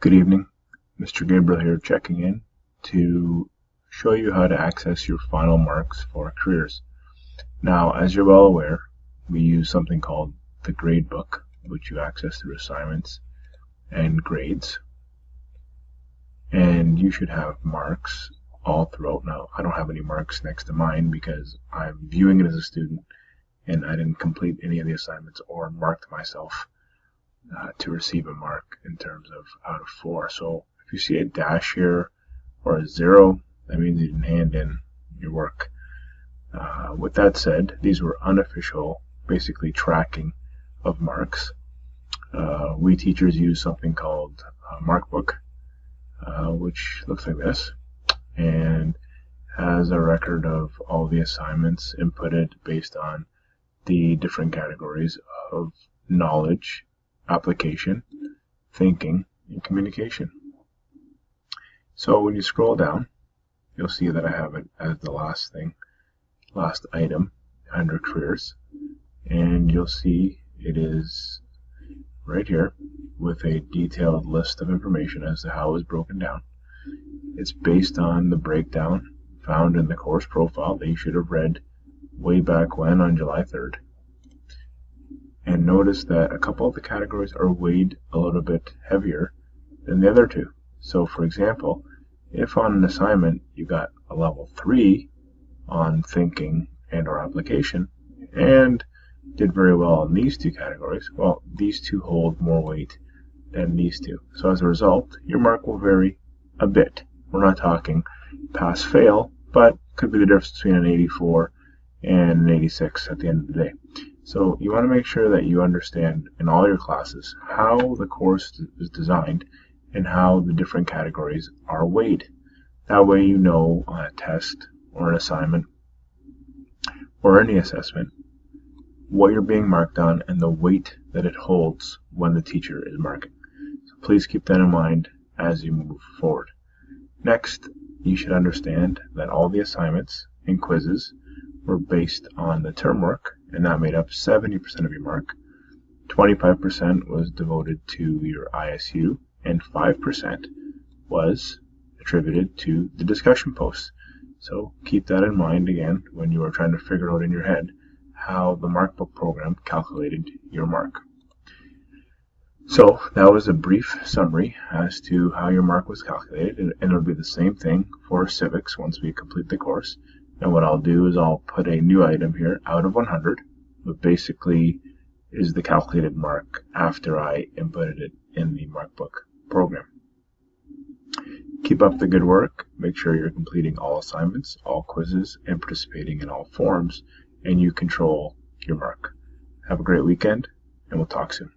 Good evening, Mr. Gabriel here checking in to show you how to access your final marks for careers. Now, as you're well aware, we use something called the gradebook, which you access through assignments and grades. And you should have marks all throughout. Now, I don't have any marks next to mine because I'm viewing it as a student and I didn't complete any of the assignments or marked myself to receive a mark in terms of out of 4. So if you see a dash here or a 0, that means you didn't hand in your work. With that said, these were unofficial, basically tracking of marks. We teachers use something called Markbook, which looks like this, and has a record of all the assignments inputted based on the different categories of knowledge, application, thinking, and communication. So when you scroll down, you'll see that I have it as the last item under careers, and you'll see it is right here with a detailed list of information as to how it was broken down. It's based on the breakdown found in the course profile that you should have read way back when on July 3rd. And notice that a couple of the categories are weighed a little bit heavier than the other two. So for example, if on an assignment you got a level 3 on thinking and or application and did very well in these two categories, well, these two hold more weight than these two. So as a result, your mark will vary a bit. We're not talking pass fail, but could be the difference between an 84 and an 86 at the end of the day. So you want to make sure that you understand in all your classes how the course is designed and how the different categories are weighed. That way you know on a test or an assignment or any assessment what you're being marked on and the weight that it holds when the teacher is marking. So please keep that in mind as you move forward. Next, you should understand that all the assignments and quizzes were based on the term work, and that made up 70% of your mark. 25% was devoted to your ISU, and 5% was attributed to the discussion posts. So keep that in mind again when you are trying to figure out in your head how the Markbook program calculated your mark. So that was a brief summary as to how your mark was calculated, and it'll be the same thing for civics once we complete the course. And what I'll do is I'll put a new item here out of 100, but basically is the calculated mark after I inputted it in the Markbook program. Keep up the good work. Make sure you're completing all assignments, all quizzes, and participating in all forums, and you control your mark. Have a great weekend, and we'll talk soon.